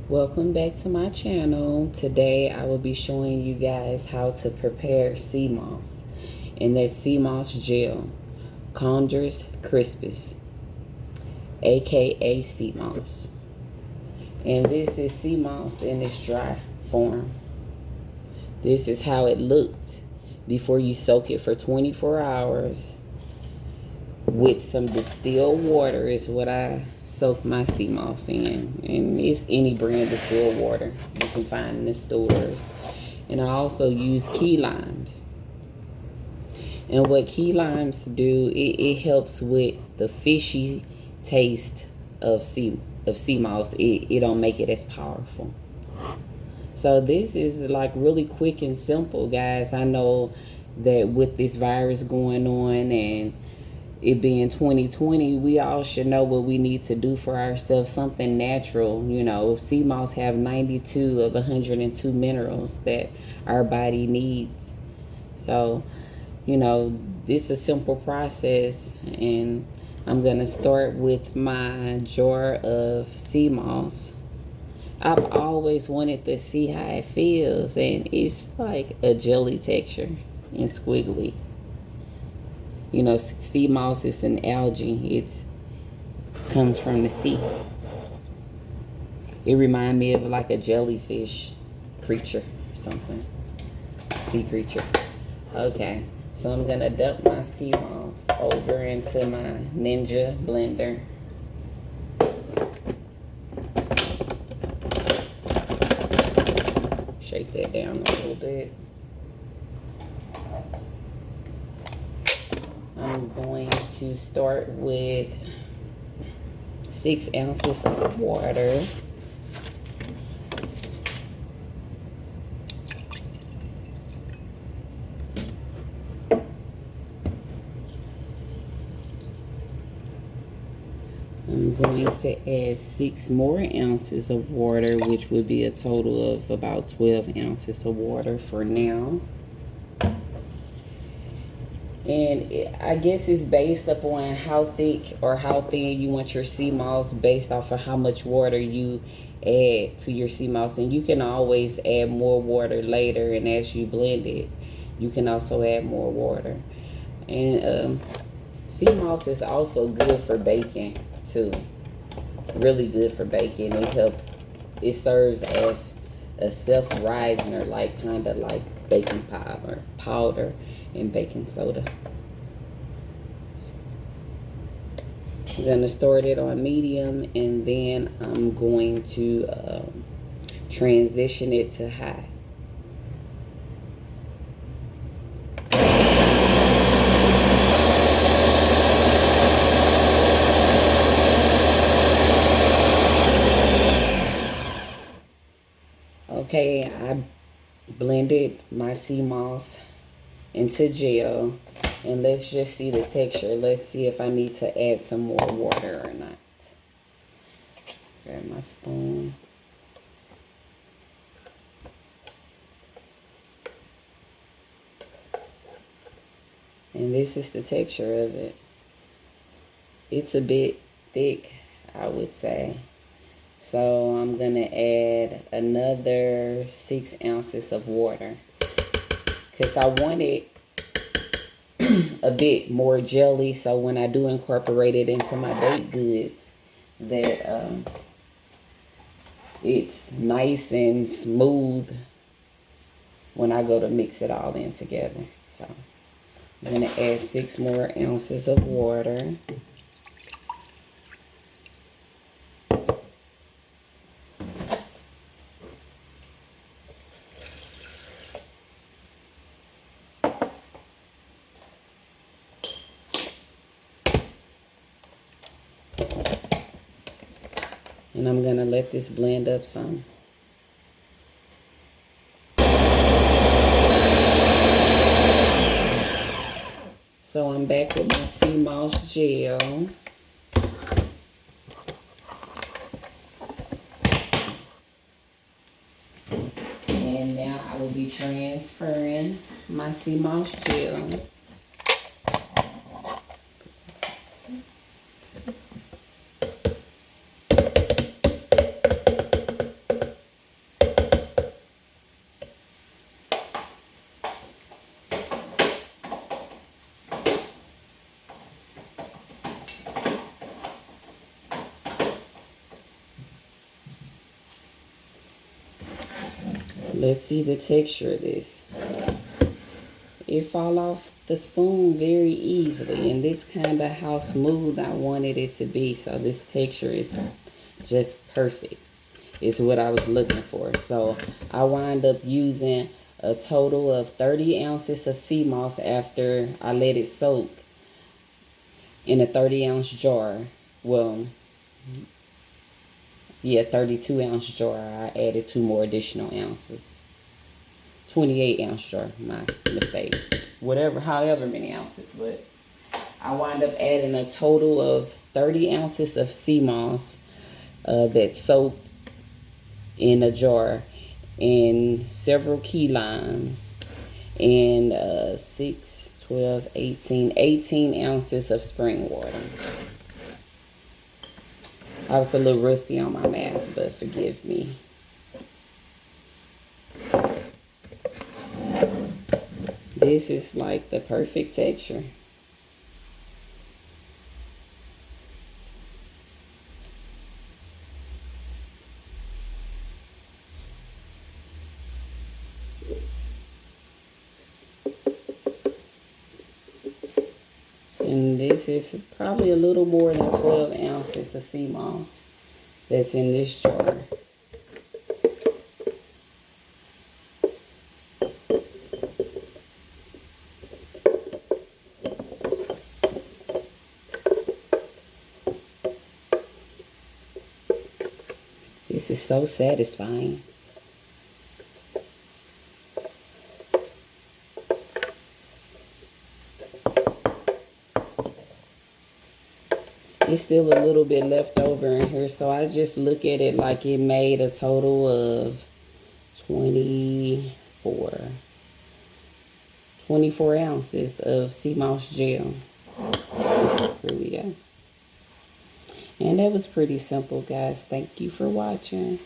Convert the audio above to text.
Welcome back to my channel. Today I will be showing you guys how to prepare Seamoss. And that's Seamoss gel, Chondrus crispus, aka Seamoss. And this is Seamoss in its dry form. This is how it looked before you soak it for 24 hours with some distilled water is what I soak my Seamoss in. And it's any brand distilled water you can find in the stores. And I also use key limes. And what key limes do, it helps with the fishy taste of Seamoss. It don't make it as powerful. So this is like really quick and simple, guys. I know that with this virus going on and it being 2020, we all should know what we need to do for ourselves, something natural. You know, Seamoss have 92 of 102 minerals that our body needs. So, you know, this is a simple process, and I'm gonna start with my jar of Seamoss. I've always wanted to see how it feels, and it's like a jelly texture and squiggly. You know, Seamoss is an algae. It comes from the sea. It reminds me of like a jellyfish creature or something. Sea creature. Okay, so I'm going to dump my Seamoss over into my Ninja blender. Shake that down a little bit. I'm going to start with 6 ounces of water. I'm going to add 6 more ounces of water, which would be a total of about 12 ounces of water for now. And I guess it's based upon how thick or how thin you want your Seamoss, based off of how much water you add to your Seamoss. And you can always add more water later, and as you blend it, you can also add more water. And Seamoss is also good for baking too. Really good for baking. It serves as a self-rising, like kind of like baking powder and baking soda. I'm going to start it on medium, and then I'm going to transition it to high. Okay, I blended my Seamoss into gel, and let's just see the texture. Let's see if I need to add some more water or not. Grab my spoon. And this is the texture of it. It's a bit thick, I would say. So I'm gonna add another 6 ounces of water, because I want it a bit more jelly, so when I do incorporate it into my baked goods, that it's nice and smooth when I go to mix it all in together. So I'm gonna add 6 more ounces of water. And I'm gonna let this blend up some. So I'm back with my Seamoss gel. And now I will be transferring my Seamoss gel. Let's see the texture of this. It fall off the spoon very easily, and this kind of how smooth I wanted it to be. So this texture is just perfect. It's what I was looking for. So I wind up using a total of 30 ounces of sea moss after I let it soak in a 30-ounce jar. Well, yeah, 32-ounce jar. I added 2 more additional ounces. 28-ounce jar, my mistake. Whatever, however many ounces, but I wind up adding a total of 30 ounces of sea moss that soaked in a jar, and several key limes, and 6, 12, 18 ounces of spring water. I was a little rusty on my math, but forgive me. This is like the perfect texture. And this is probably a little more than 12 ounces of sea moss that's in this jar. This is so satisfying. It's still a little bit left over in here, so I just look at it like it made a total of 24 ounces of sea moss gel. Here we go. And that was pretty simple, guys. Thank you for watching.